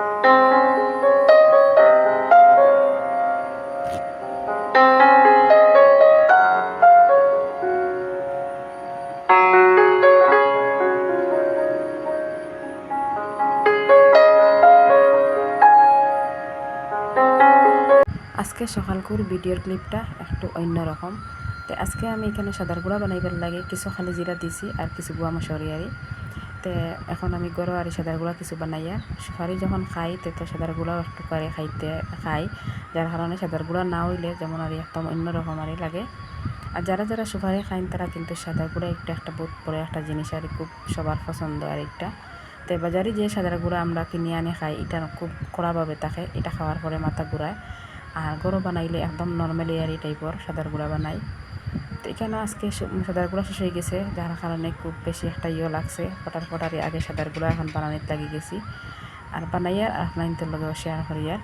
আজকে সকালকুর ভিডিওর ক্লিপটা একটু অন্যরকম। তো আজকে আমি এখানে সাদার গুঁড়া বানাইবার লাগে কিছু খালি জিরা দিছি আর কিছু গুয়া মশরি আরি। তো এখন আমি গরো আর সাদার গুঁড়া কিছু বানাইয়া সুপারি যখন খাই তো সাদার গুঁড়াও একটু করে খাই, যার কারণে সাদার গুঁড়া না হইলে যেমন আর একদম অন্যরকম আরই লাগে। আর যারা যারা সুপারি খাইন তারা কিন্তু সাদার গুঁড়া একটা বহুত বড় একটা জিনিস আর খুব সবার পছন্দ আর একটা। তো বাজারে যে সাদার গুঁড়া আমরা কিনে আনে খাই এটা খুব কড়াভাবে থাকে, এটা খাওয়ার পরে মাথা ঘুরায়। আর গরু বানাইলে একদম নর্মালি আর এই টাইপর সাদার গুঁড়া বানাই। তো এখানে আজকে সাদার গুঁড়া শেষ হয়ে গেছে, যার কারণে খুব বেশি একটা লাগছে ফটারে আগে সাদার গুঁড়া এখন বানানিতে লাগি গেছি। আর বানাইয়া আপনাদের লগেও শেয়ার করিয়ার।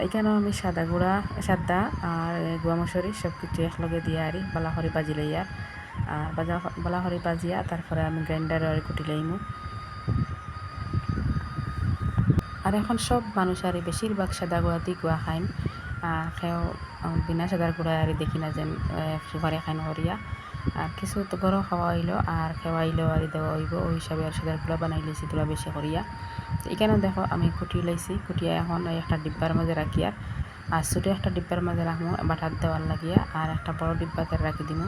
এখানেও আমি সাদা আর গুয়া মশরি সব কিছু একলগে দিয়ে আরি বালা করে বাজি লইয়ার। আর বালা করে বাজিয়া তারপরে আমি গ্রাইন্ডারে আর কুটি লইমু। আর এখন সব মানুষ আর বেশিরভাগ সাদা গুঁড়া দিয়ে গুয়া খাইন, খেয়েও বিনা সাদার গুঁড়া আর দেখি না যেন সুপারি খাইন করিয়া। আর কিছু তো গরো খাওয়া হইলো আর খেওয়াইলেও আর দেওয়া হইব, ওই হিসাবে আর সাদার গুঁড়া বানাই লইছি তোলা বেশি করিয়া। এখানে দেখো আমি কুটি লাইছি, কুটিয়া এখন একটা ডিব্বার মাঝে রাখিয়া আর ছোটো একটা ডিব্বার মাঝে রাখবো বাটার দেওয়ার লাগিয়া, আর একটা বড় ডিব্বাতে রাখি দিব।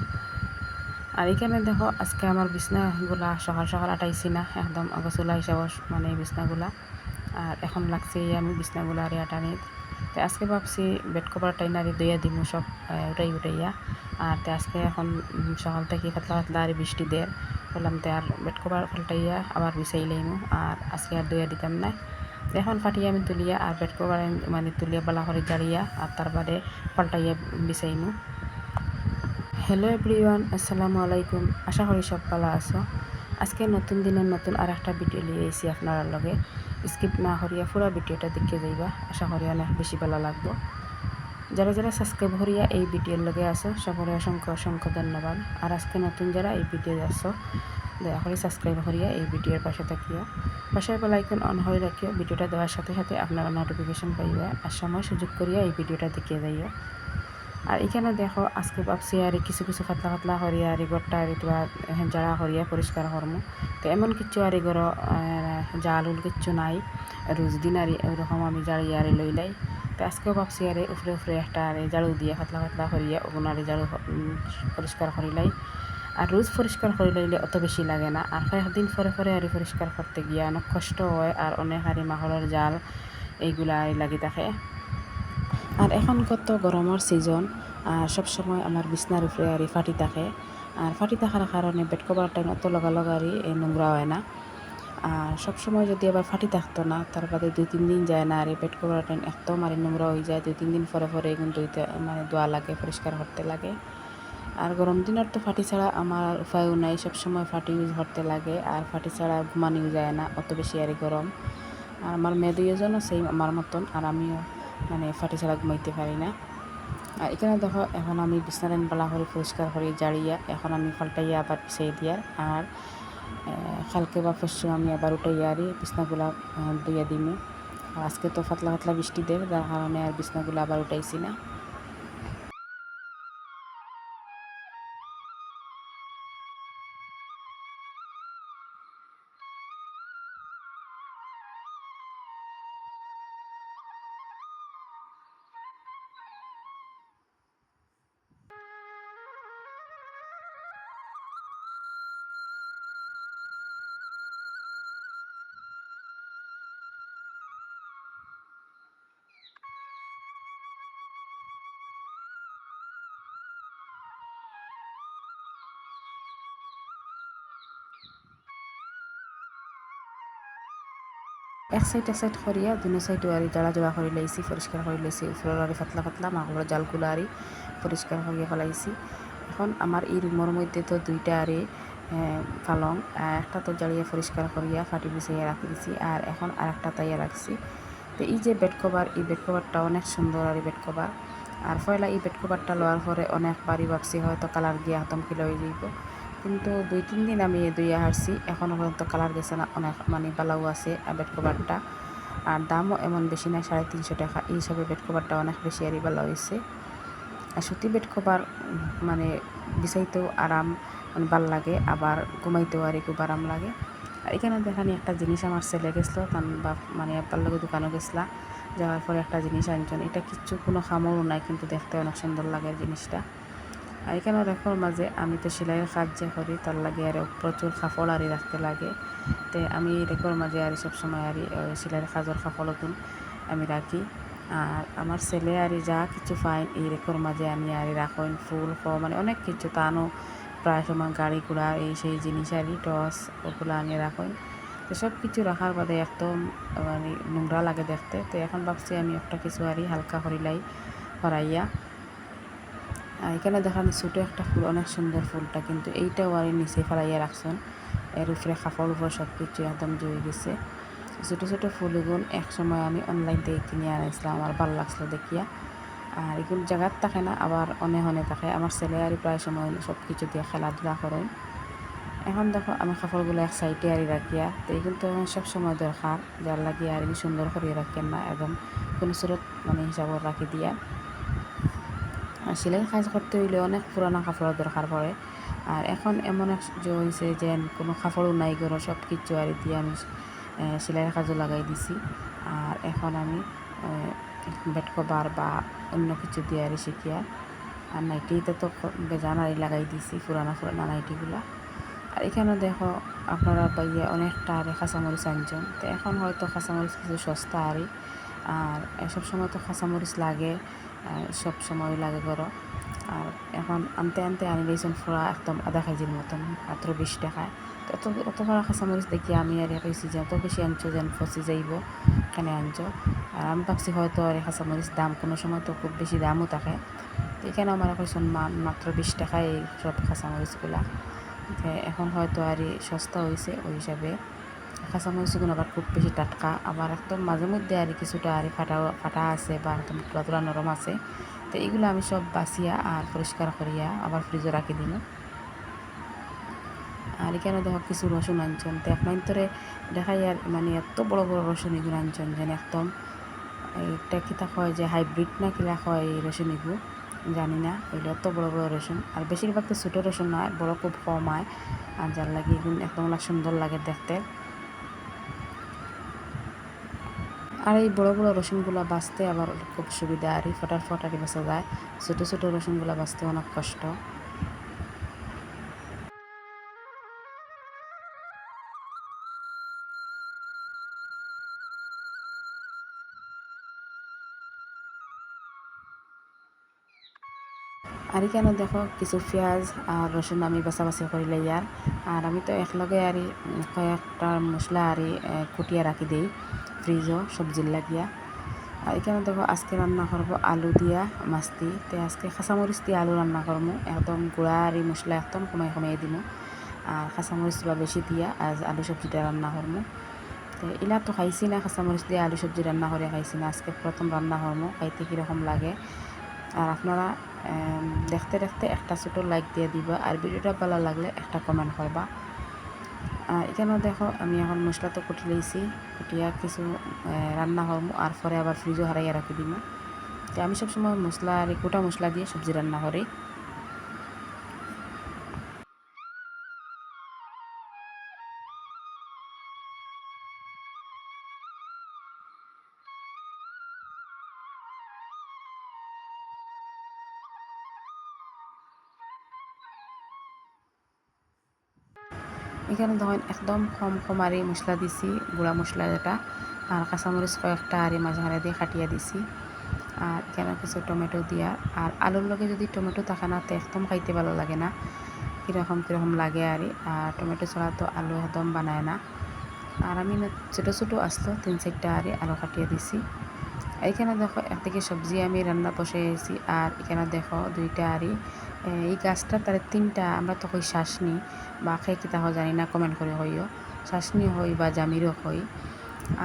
আর এখানে দেখো আজকে আমার বিছনাগুলা সকাল সকাল আটাইছি না, একদম আগোছলা হিসাব মানে বিছনাগুলা। আর এখন লাগছে আমি বিছনাগুলা আর আটানি। তো আজকে ভাবছি বেড কভার টাইনারি দইয়া দিব সব উঠাইয়া। আর তো আজকে এখন সকাল থেকে পাতলা আর বৃষ্টি দেয় বললাম তো আর বেড কভার পাল্টাইয়া আবার বিছাই লাইমু, আর আজকে আর দইয়া দিতাম না। এখন ফাটিয়ে আমি তুলিয়া আর বেড কভার মানে তুলিয়া বালা করে জাড়িয়া আর তারপরে পাল্টাইয়া বিছাইমু। হ্যালো এভরিওয়ান, আসসালামু আলাইকুম। আশা করি সব ভালো আছো। আজকে নতুন দিনের নতুন আর একটা ভিডিও নিয়ে এসেছি আপনার লগে। স্কিপ না করিয়া পুরো ভিডিওটা দেখে যাইবা, আশা করি অনেক বেশি ভালো লাগবে। যারা যারা সাবস্ক্রাইব করিয়া এই ভিডিওর লগে আসো সকলে অসংখ্য অসংখ্য ধন্যবাদ। আর আজকে নতুন যারা এই ভিডিও আসো দয়া করে সাবস্ক্রাইব করিয়া এই ভিডিওর পাশে থাকিও, পাশের বেল আইকন অন হয়ে রাখিও। ভিডিওটা দেওয়ার সাথে সাথে আপনারা নোটিফিকেশন পাইবা আর সময় সুযোগ করিয়া এই ভিডিওটা দেখে যাইও। আর এখানে দেখো আজকে ভাবছি আর কিছু কিছু পাতলা করিয়া আর ঘরটা আর জাড়া করিয়া পরিষ্কার করমু। তো এমন কিছু আর ঘর জাল উল কিচ্ছু নাই, রোজ দিন আর ওরকম আমি জাড়িয়ে আর লইলাই। তো আজকেও ভাবছি আর উফরে একটা আর ঝাড়ু দিয়ে পাতলা করিয়া ওগুন আর ঝাড়ু পরিষ্কার করিলাই। আর রোজ পরিষ্কার করে লইলে অত বেশি লাগে না, আর কয়েকদিন পরে আর পরিষ্কার করতে গিয়ে অনেক কষ্ট হয় আর অনেক আর মাহলের জাল এইগুলা লাগি থাকে। আর এখন কত গরমের সিজন, আর সবসময় আমার বিছনার উপরে আর ফাটি থাকে। আর ফাটি থাকার কারণে বেড কভারটা অত লগালগারি নোংরা হয় না। আর সবসময় যদি আবার ফাটি থাকতো না তার বাদে 2-3 দিন যায় না আর বেড কভারটা একদম আর নোংরা হয়ে যায়। 2-3 দিন পরে এগুলো ধুইতে মানে ধোয়া লাগে, পরিষ্কার করতে লাগে। আর গরম দিনের তো ফাটি ছাড়া আমার উপায়ও নাই, সবসময় ফাটি ইউজ করতে লাগে। আর ফাটি ছাড়া ঘুমানিও যায় না, অত বেশি আর গরম। আর আমার মেয়ে দুইজনও সেই আমার মতন, আর আমিও মানে ফাটি ছাড়া ঘুমাইতে পারি না। আর এখানে দেখো এখন আমি বিছনাটা বালা করে পরিষ্কার করে জাড়িয়া এখন আমি পাল্টাইয়া আবার পিছিয়ে দিয়ার। আর কালকে বা পরশু আমি আবার উঠাইয়া আর বিছনাগুলা ধুইয়া দিমু। আর আজকে তো পাতলা বৃষ্টি দেয়, যার কারণে আর বিছনাগুলো আবার উঠাইছি না। এক সাইড করিয়া দুনো সাইডও আর জড়া করে লাইছি, পরিষ্কার করে লাইছি। উপরের আর পাতলা মাগুলো জালগুলো আর পরিষ্কার করিয়া ফেলাইছি। এখন আমার এই রুমের মধ্যে তো দুইটা আরে পালং, একটা তো জাড়িয়ে পরিষ্কার করিয়া ফাটি বিছিয়ে রাখি দিছি, আর এখন আর একটা তাইয়া রাখছি। তো এই যে বেড কভার, এই বেড কভারটা অনেক সুন্দর আর এই বেড কভার। আর পয়লা এই বেড কভারটা লওয়ার পরে অনেকবারই ভাবছি হয়তো কালার দিয়ে হাতম কিলো হয়ে যাইব, কিন্তু 2-3 দিন আমি দুইয়া হারছি, এখনও পর্যন্ত কালার গেছে না, অনেক মানে ভালোও আছে বেড কভারটা। আর দামও এমন বেশি না, 350 টাকা। এই হিসাবে বেড কভারটা অনেক বেশি আরই ভালো হয়েছে। আর সত্যি বেড কভার মানে বিছাইতেও আরাম, মানে ভাল লাগে, আবার ঘুমাইতেও আর খুব আরাম লাগে। আর এখানে দেখানি একটা জিনিস আমার ছেলে গেছিলো তার বাপ, মানে আব্বার লগে দোকানও গেছিলা, যাওয়ার পরে একটা জিনিস আনছেন। এটা কিচ্ছু কোনো খামরও নাই, কিন্তু দেখতে অনেক সুন্দর লাগে জিনিসটা। আর এখানে রেখোর মাঝে আমি তো সেলাইয়ের কাজ যে করি, তার লাগে আর প্রচুর কাপড় আরি রাখতে লাগে। তো আমি রেখোর মাঝে আর সবসময় আর সেলাইয়ের কাজের কাপড়তুন আমি রাখি। আর আমার ছেলে আর যা কিছু ফাইন এই রেখোর মাঝে আমি আর রাখেন, ফুল মানে অনেক কিছু তানো, প্রায় সময় গাড়ি ঘোড়া এই সেই জিনিস আর টস ওগুলো আনিয়ে রাখেন। তো সব কিছু রাখার বাদে একদম মানে নোংরা লাগে দেখতে। তো এখন ভাবছি আমি একটা কিছু আর হালকা করিলাই করাইয়া। এখানে দেখান ছোটো একটা ফুল, অনেক সুন্দর ফুলটা, কিন্তু এইটাও আর নিচে ফেলাইয়া রাখছেন। এর উপরে কাপড় উপর সব কিছু একদম জুয়ে গেছে। ছোটো ছোটো ফুলগুন এক সময় আমি অনলাইন থেকে কিনে আনাইছিলাম, আমার ভালো লাগছিলো দেখিয়া। আর এগুলো জায়গার থাকে না, আবার অনে থাকে। আমার ছেলে আর প্রায় সময় সব কিছু দিয়ে খেলাধুলা করেন। এখন দেখো আমি কাপড়গুলো এক সাইডে আর রাখিয়া, তো এগুলো তো সব সময় দরকার, যার লাগিয়ে আর সুন্দর করিয়ে রাখেন না, একদম কোনো সুরত মানে হিসাবে রাখি দিয়া। আর সেলাই কাজ করতে হইলে অনেক পুরানো কাপড়ের দরকার পড়ে। আর এখন এমন এক হয়েছে যে কোনো কাপড়ও নাই গরো, সব কিছু আর দিয়ে আমি সেলাইয়ের কাজও লাগাই দিছি। আর এখন আমি বেড কভার বা অন্য কিছু দিয়ে আর শিখিয়া। আর নাইটিতে তো বেজান আর লাগাই দিছি পুরানা নাইটিগুলা। আর এখানে দেখো আপনারা বাইয়া অনেকটা আর কাঁচামরিচ আনছেন। তো এখন হয়তো কাঁচামরিচ কিছু সস্তা আর সব সময় তো কাঁচামরিচ লাগে, সব সময় লাগে করো। আর এখন আনতে আনতে আনি দিয়েছেন পুরা একদম আধা কেজির মতন, মাত্র 20 টাকায়। তো অত বড় কাঁচামরিচ দেখি আমি আর কইছি যে এত বেশি আনছো যেন ফসি যাইব, এখানে আনছো। আর আমি ভাবছি হয়তো আর কাঁচামরিচ দাম কোনো সময় তো খুব বেশি দামও থাকে। তো এখানে আমার কইছেন মাত্র 20 টাকায় এই সব কাঁচামরিচগুলা। এখন হয়তো আর সস্তা হয়েছে ওই হিসাবে। কাঁচামরিচগুলো আবার খুব বেশি টাটকা, আবার একদম মাঝে মধ্যে আর কিছুটা আর ফাটা আছে বা একদম তুলা নরম আছে। তো এগুলো আমি সব বাছিয়া আর পরিষ্কার করিয়া আবার ফ্রিজে রাখি দিন। আর এখানে দেখো কিছু রসুন আনছেন। তো আপনার ভিতরে দেখাই আর মানে এত বড় বড় রসুন এগুলো আনছেন যেন একদম এটা কিতা হয় যে হাইব্রিড না কিলা হয় এই রসুন এগুলো জানি না, ওইগুলো এত বড় বড় রসুন। আর বেশিরভাগ তো ছোটো রসুন নয়, বড় খুব কম হয়। আর যার লাগে এগুলো একদম সুন্দর লাগে দেখতে। আর এই বড় বড় রসুনগুলো বাছতে আবার খুব সুবিধা, আর ফটাফটারি বাছা যায়। ছোটো ছোটো রসুনগুলো বাছতে অনেক কষ্ট। আর এখানে দেখো কিছু পেঁয়াজ আর রসুন আমি বাছাবাছি করে লইয়ার। আর আমি তো একলগে আর কয়েকটা মশলা আর কুটিয়া রাখি দিই ফ্রিজও সবজির লাগিয়া। আর এখানে দেখো আজকে রান্না করবো আলু দিয়া মাছ দি। তো আজকে কাঁচামরিচ দিয়ে আলু রান্না করবো, একদম গুঁড়া আর মশলা একদম কমাই দিব। আর কাঁচামরিচ বা বেশি দিয়া আজ আলু সবজিটা রান্না করবো। তো এলা তো খাইছি না, কাঁচামরিচ দিয়ে আলু সবজি রান্না করে খাইছি না, আজকে প্রথম রান্না করবো, খাইতে কীরকম লাগে। আর আপনারা দেখতে দেখতে একটা ছোটো লাইক দিয়ে দিবা, আর ভিডিওটা ভালো লাগলে একটা কমেন্ট করবা। এখানেও দেখো আমি এখন মশলা তো কুটি লইছি, কুটিয়া কিছু রান্না করবো আর পরে আবার ফ্রিজও হারাইয়া রাখি দিব। তো আমি সবসময় মশলা আর গোটা মশলা দিয়ে সবজি রান্না করি। এখানে ধরেন একদম কম আর মশলা দিছি, গুঁড়া মশলা যেটা, আর কাঁচামরিচ কয়েকটা আর মাঝখানে দিয়ে কাটিয়ে দিছি। আর এখানে কিছু টমেটো দিয়া, আর আলুর লগে যদি টমেটো থাকে না তো একদম খাইতে ভালো লাগে না, কীরকম লাগে আর টমেটো ছাড়া তো আলু একদম বানায় না। আর আমি ছোটো ছোটো আসলো 3-4টা আর আলু কাটিয়ে দিছি। এইখানে দেখো একদিকে সবজি আমি রান্না বসাইছি, আর এখানে দেখো 2টা আরি এই গাছটা তার 3টা, আমরা তো কই শাসনি বা খেয়ে কিতা হয় জানি না, কমেন্ট করে হইও শাসনি হই বা জামিরও হই।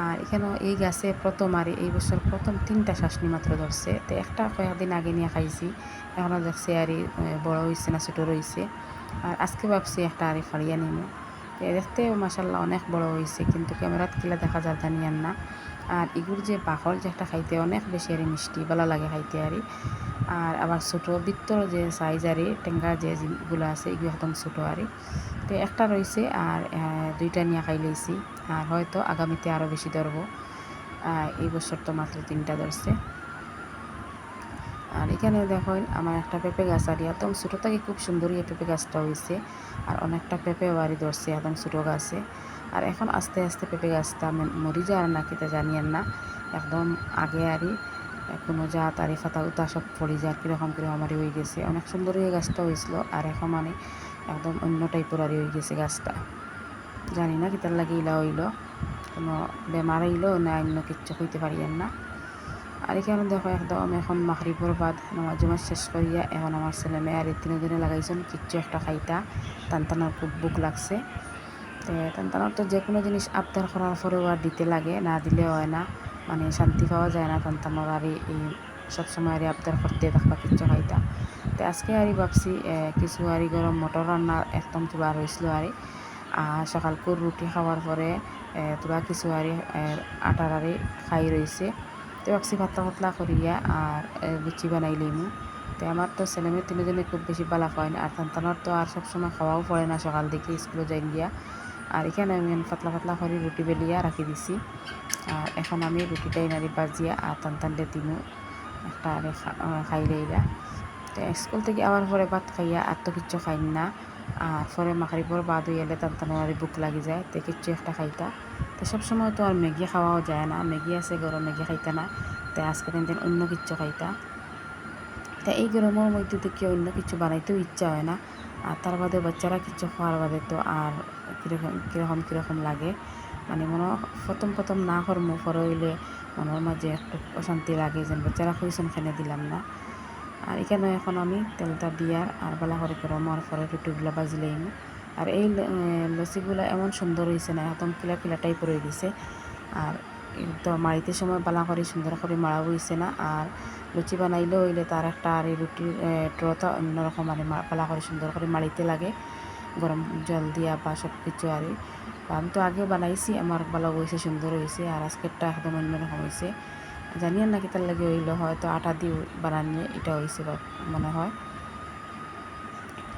আর এখানে এই গাছে প্রথম আর এই বছর প্রথম 3টা শাসনি মাত্র ধরছে। তো একটা কয়েকদিন আগে নিয়ে খাইছি, এখনও দেখছি আর বড় হয়েছে না ছোটো রয়েছে। আর আজকে ভাবছি একটা আরি ফাড়িয়া নিব। দেখতেও মাসাল্লাহ অনেক বড় হয়েছে, কিন্তু ক্যামেরাত কিলা দেখা যায় জানি আর না। আর এগুর যে বাখর যে একটা খাইতে অনেক বেশি আর মিষ্টি ভালো লাগে খাইতে আর আবার ছোটো বৃত্তর যে সাইজ টেঙ্গা যেগুলো আছে এগুলো একদম ছোটো তো একটা রয়েছে আর দুইটা নিয়ে খাই লইছি আর হয়তো আগামীতে আরও বেশি ধরবো। এই বছর তো মাত্র 3টা ধরছে। আর এখানে দেখুন আমার একটা পেঁপে গাছ একদম ছোটো থেকে খুব সুন্দরই এই পেঁপে গাছটা হয়েছে আর অনেকটা পেঁপে ধরছে একদম ছোটো গাছে। আর এখন আস্তে আস্তে পেঁপে গাছটা মরি যায় না কিতা জানিয়েন না, একদম আগে কোনো জাত ফাতা উতা সব পড়ে যায় কীরকম হয়ে গেছে। অনেক সুন্দর এই গাছটা হয়েছিল আর এখন একদম অন্য টাইপের হয়ে গেছে গাছটা। জানি না কিতার লাগে ইলা হইল, কোনো বেমার হইল না অন্য কিচ্ছু হইতে পারিয়েন না। আর এখানে দেখো একদম এখন মাগরিবের বাদ নামাজ শেষ করিয়া এখন আমার ছেলে মেয়ে আর 3 জনে লাগাইছেন কিচ্ছু একটা খাইতা। টানটানোর খুব বুক লাগছে। টানটানোর তো যে কোনো জিনিস আবদার করার পরেও আর দিতে লাগে, না দিলে হয় না, শান্তি পাওয়া যায় না। টানটানোর এই সবসময় আবদার করতে থাকবা কিচ্ছু খাইতা। তো আজকে ভাবছি কিছু গরম মটর রান্না একদম তুলা হয়েছিল সকালকুর রুটি খাওয়ার পরে তুলা কিছু আটার খাই রয়েছে। তো ভাবছি পাতলা পাতলা করিয়া আর লুচি বানাই লইমু। তো আমার তো ছেলেমেয়ে 3জনে খুব বেশি বালা পায় না আর সন্তানের তো আর সবসময় খাওয়াও পড়ে না সকাল দিকে স্কুলে যাই গিয়া। আর এখানে আমি পাতলা পাতলা করে রুটি বেলিয়া রাখি দিছি। আর এখন আমি রুটিটা এনারি বাজিয়া আর টানটানলে দিমু একটা খাই লইলা। তো স্কুল থেকে আবার পরে ভাত খাইয়া আর তো কিচ্ছু খাই না। আর পরে মাগরিবের বাদ হয়ে এলে টানটানোর বুক লাগি যায়, তো কিচ্ছু একটা খাইতা। তো সবসময় তো আর ম্যাগি খাওয়াও যায় না, ম্যাগি আছে গরম ম্যাগি খাইতা না। তো আজকে দিন অন্য কিচ্ছু খাইতা। তো এই গরমের মধ্যে দেখি অন্য কিছু বানাইতেও ইচ্ছা হয় না। আর তার বাদে বাচ্চারা কিছু খাওয়ার বাদে তো আর কীরকম লাগে, মনে প্রথম না করমু পরে হইলে মনের মাঝে একটু অশান্তি লাগে, যেন বাচ্চারা খুঁজছেন খেনে দিলাম না। আর এখানে এখন আমি তেলটা দিয়ার আর বালা করে গরম হওয়ার পরে রুটিগুলো বাজিলেই। আর এই লসিগুলো এমন সুন্দর হয়েছে না, একদম কিলা কিলা টাইপের হয়ে গেছে। আর তো মাড়িতে সময় বালা করে সুন্দর করে মারা হয়েছে না। আর লুচি বানাইলে হইলে তার একটা আর এই রুটির ড্রটা অন্যরকম বালা করে সুন্দর করে মাড়িতে লাগে গরম জল দিয়া বা সব কিছু আমি তো আগেও বানাইছি, আমার ভালো হয়েছে, সুন্দর হয়েছে। আর আজকেরটা একদম অন্যরকম হয়েছে, জানিয়েন না কিতার লাগে হইলো, হয়তো আটা দিয়ে বানানিয়ে এটা হয়েছে মনে হয়।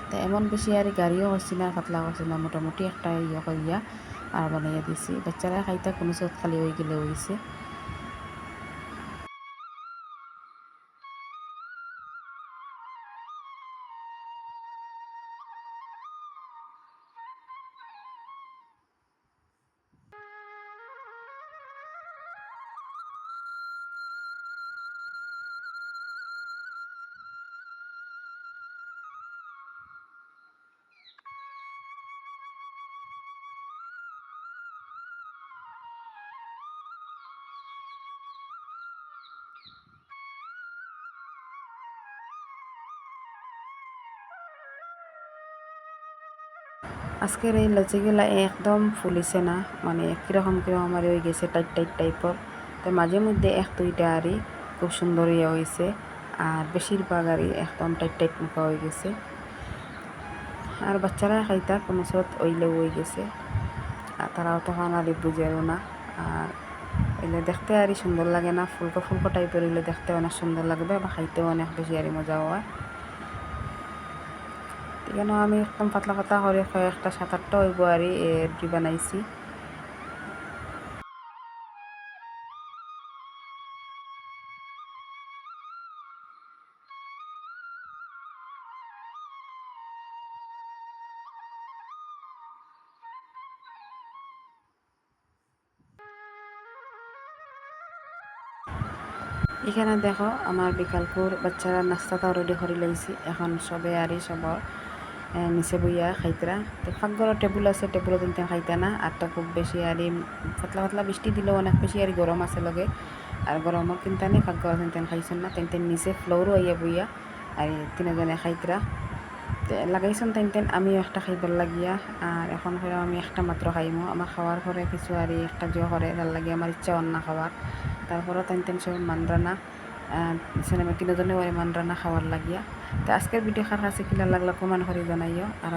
তো এমন বেশি গাড়িও করছি না, পাতলা করছি না, মোটামুটি একটা করিয়া আর বানাইয়া দিছি। বাচ্চারা খাইতা কোনো চোট খালি হয়ে গেলে হয়েছে। আজকের এই লচিগুলা একদম ফুলিছে না, কীরকম আমার হয়ে গেছে টাইট টাইপর। তো মাঝে মধ্যে 1-2টা খুব সুন্দর হয়েছে আর বেশিরভাগ একদম টাইট মুখা হয়ে গেছে। আর বাচ্চারা খাইতা কোনো সত ওইলেও হয়ে গেছে আর তারাও তখন বুঝেও না। আর এলে দেখতে সুন্দর লাগে না, ফুলকো ফুলকো টাইপের হইলে দেখতে অনেক সুন্দর লাগবে বা খাইতেও অনেক বেশি মজা হয়। কেন আমি একদম পাতলা পাতলা করে কয়েকটা 7-8টা হইব রুটি বানাইছি। এখানে দেখো আমার বিকালপুর বাচ্চারা নাস্তাটাও রেডি করে লাইছি। এখন সবে সব নিচে বইয়া খাইতরা। তো ফাঁকঘরের টেবুল আছে, টেবুলও তিনটা খাইতা না। আর তো খুব বেশি পাতলা পাতলা বৃষ্টি দিলেও অনেক বেশি গরম আছে লগে। আর গরমও কিনতা নেই, ফাঁকঘর তিনটান খাইছেন না, তিনটেন নিচে ফ্লোরও আইয়া বইয়া আর 3জনে খাইতরা। তো লাগাইছেন তিনটেন, আমিও একটা খাইবার লাগিয়া। আর এখন করে আমি একটা মাত্র খাইমো, আমার খাওয়ার পরে কিছু একটা জো করে তার লাগে আমার ইচ্ছা অন্য খাবার। তারপরে তিনটেন সব মানরানা ছেলেমেয়ে 3জনে মানরানা খাওয়ার লাগিয়া। তো আজকের ভিডিও কার কাছে কিলা লাগলো কমেন্ট করে জানাইও। আর